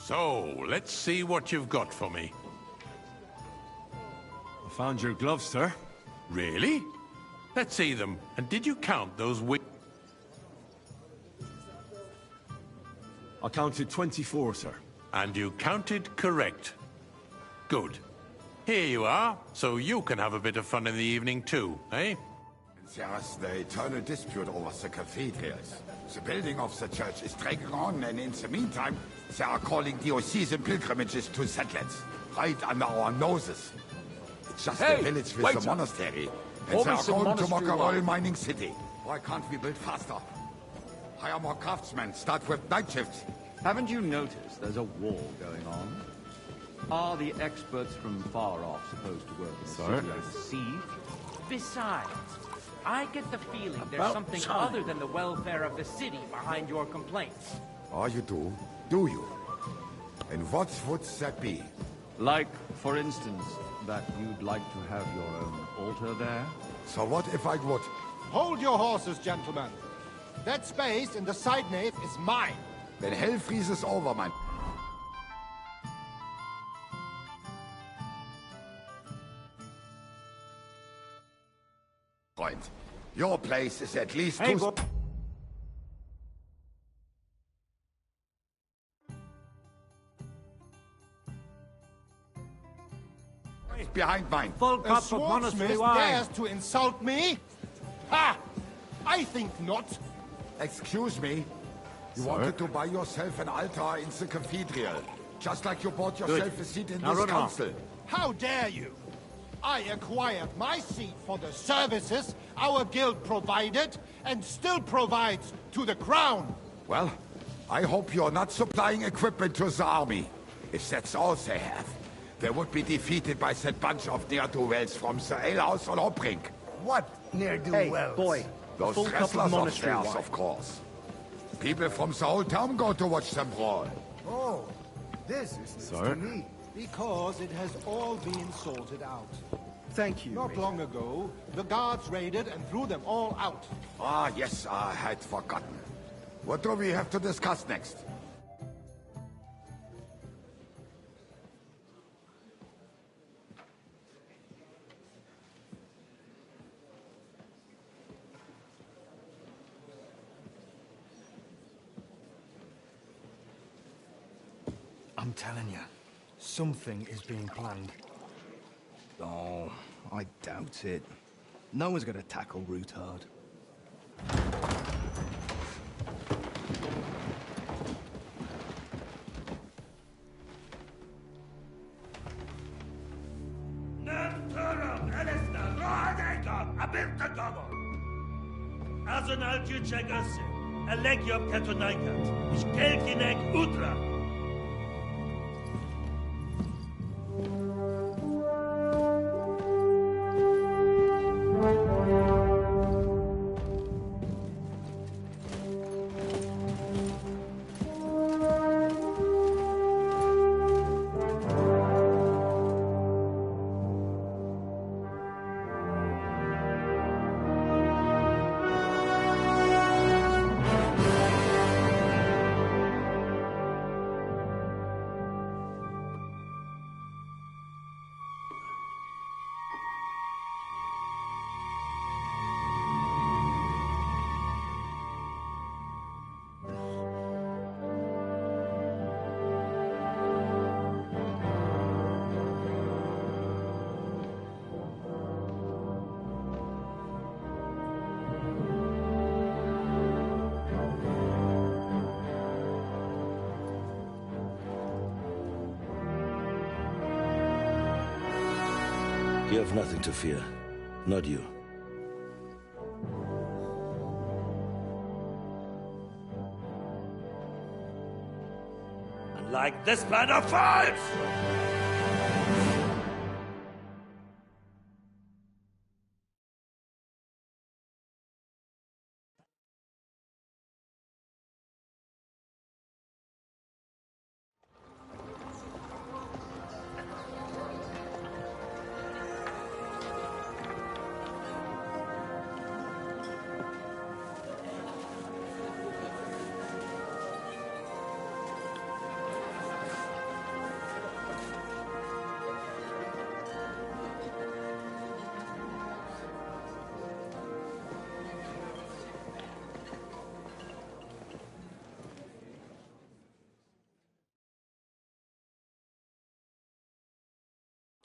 [SPEAKER 9] So, let's see what you've got for me.
[SPEAKER 22] I found your gloves, sir.
[SPEAKER 9] Really? Let's see them. And did you count those
[SPEAKER 22] I counted 24, sir.
[SPEAKER 9] And you counted correct. Good. Here you are, so you can have a bit of fun in the evening too, eh?
[SPEAKER 2] There's the eternal dispute over the cathedrals. The building of the church is dragging on, and in the meantime, they are calling diocesan pilgrimages to settlers, right under our noses. It's just a village with a monastery, and they are going to make a royal mining city. Why can't we build faster? Hire more craftsmen, start with night shifts.
[SPEAKER 10] Haven't you noticed there's a war going on? Are the experts from far off supposed to work in the city as a siege?
[SPEAKER 8] Besides, I get the feeling there's
[SPEAKER 2] About
[SPEAKER 8] something
[SPEAKER 2] time.
[SPEAKER 8] other than the welfare of the city behind your complaints.
[SPEAKER 2] Oh, you do? Do you? And what would that be?
[SPEAKER 10] Like, for instance, that you'd like to have your own altar there?
[SPEAKER 2] So what if I would?
[SPEAKER 11] Hold your horses, gentlemen. That space in the side nave is mine.
[SPEAKER 2] Then hell freezes over, man. Point. Your place is at least two... Behind mine.
[SPEAKER 23] Full
[SPEAKER 11] A
[SPEAKER 23] cup of monastery
[SPEAKER 11] swordsmith
[SPEAKER 23] wine.
[SPEAKER 11] dares to insult me? Ha! I think not.
[SPEAKER 2] Excuse me? You wanted to buy yourself an altar in the cathedral, just like you bought yourself a seat in
[SPEAKER 23] Now
[SPEAKER 2] this
[SPEAKER 23] run on.
[SPEAKER 2] council.
[SPEAKER 11] How dare you? I acquired my seat for the services our guild provided and still provides to the crown.
[SPEAKER 2] Well, I hope you're not supplying equipment to the army. If that's all they have, they would be defeated by that bunch of ne'er-do-wells from the alehouse on Hopbrink.
[SPEAKER 21] What ne'er-do-wells?
[SPEAKER 19] Hey, boy.
[SPEAKER 2] Those
[SPEAKER 19] full cup of
[SPEAKER 2] wrestlers
[SPEAKER 19] monastery
[SPEAKER 2] upstairs,
[SPEAKER 19] wine.
[SPEAKER 2] of course. People from the whole town go to watch them brawl.
[SPEAKER 21] Oh, this is news
[SPEAKER 22] Sir?
[SPEAKER 21] to me.
[SPEAKER 11] Because it has all been sorted out.
[SPEAKER 19] Thank you.
[SPEAKER 11] Not long ago, the guards raided and threw them all out.
[SPEAKER 2] Ah, yes, I had forgotten. What do we have to discuss next?
[SPEAKER 3] I'm telling you, something is being planned. Oh, I doubt it. No one's gonna tackle Rootard.
[SPEAKER 15] Azonal Juchagase, Alegiop Katonaikat, Ishkelkinek Utra.
[SPEAKER 24] You have nothing to fear. Not you.
[SPEAKER 15] Like this plan of fights!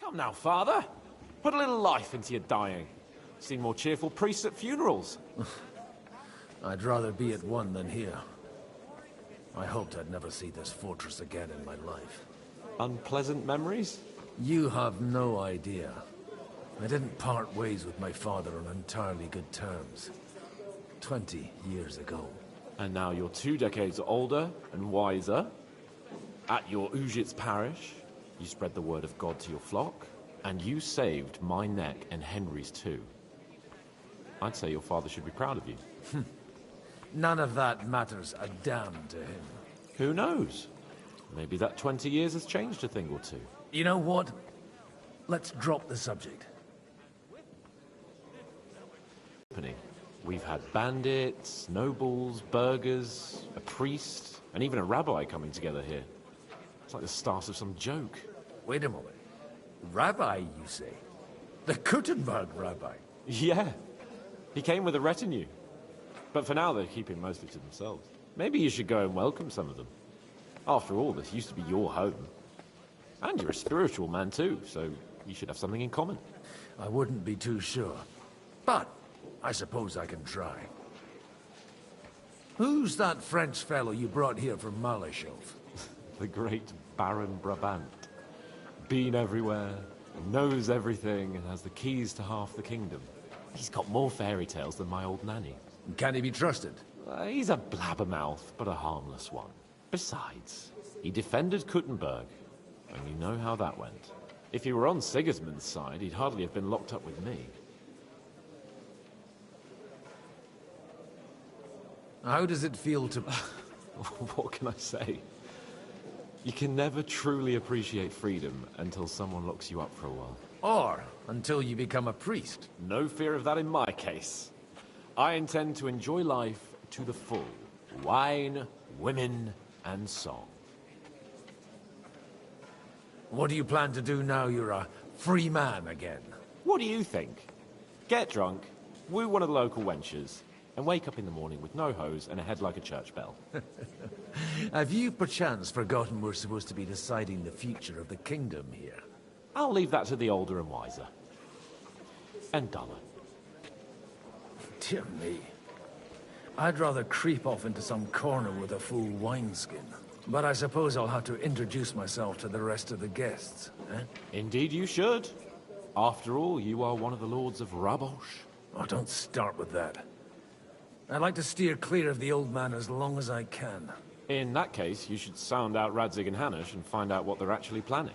[SPEAKER 5] Come now, Father. Put a little life into your dying. Seen more cheerful priests at funerals.
[SPEAKER 7] I'd rather be at one than here. I hoped I'd never see this fortress again in my life.
[SPEAKER 5] Unpleasant memories?
[SPEAKER 7] You have no idea. I didn't part ways with my father on entirely good terms. 20 years ago.
[SPEAKER 5] And now you're 2 decades older and wiser. At your Ujit's parish, you spread the word of God to your flock, and you saved my neck and Henry's too. I'd say your father should be proud of you.
[SPEAKER 7] None of that matters a damn to him.
[SPEAKER 5] Who knows? Maybe that 20 years has changed a thing or two.
[SPEAKER 7] You know what? Let's drop the subject.
[SPEAKER 5] We've had bandits, nobles, burghers, a priest, and even a rabbi coming together here. It's like the start of some joke.
[SPEAKER 7] Wait a moment. Rabbi, you say? The Kuttenberg rabbi?
[SPEAKER 5] Yeah. He came with a retinue. But for now, they're keeping mostly to themselves. Maybe you should go and welcome some of them. After all, this used to be your home. And you're a spiritual man too, so you should have something in common.
[SPEAKER 7] I wouldn't be too sure. But I suppose I can try. Who's that French fellow you brought here from Malachov?
[SPEAKER 5] The great Baron Brabant. Been everywhere, knows everything, and has the keys to half the kingdom. He's got more fairy tales than my old nanny.
[SPEAKER 7] Can he be trusted?
[SPEAKER 5] He's a blabbermouth, but a harmless one. Besides, he defended Kuttenberg, and you know how that went. If he were on Sigismund's side, he'd hardly have been locked up with me.
[SPEAKER 7] How does it feel to...
[SPEAKER 5] What can I say? You can never truly appreciate freedom until someone locks you up for a while.
[SPEAKER 7] Or until you become a priest.
[SPEAKER 5] No fear of that in my case. I intend to enjoy life to the full. Wine, women, and song.
[SPEAKER 7] What do you plan to do now you're a free man again?
[SPEAKER 5] What do you think? Get drunk, woo one of the local wenches, and wake up in the morning with no hose and a head like a church bell.
[SPEAKER 7] Have you perchance forgotten we're supposed to be deciding the future of the kingdom here?
[SPEAKER 5] I'll leave that to the older and wiser. And duller.
[SPEAKER 7] Dear me. I'd rather creep off into some corner with a full wineskin. But I suppose I'll have to introduce myself to the rest of the guests, eh?
[SPEAKER 5] Indeed you should. After all, you are one of the lords of Rabosh.
[SPEAKER 7] Oh, don't start with that. I'd like to steer clear of the old man as long as I can.
[SPEAKER 5] In that case, you should sound out Radzig and Hanush and find out what they're actually planning.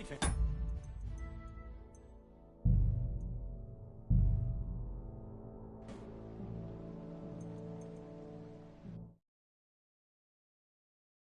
[SPEAKER 16] anything.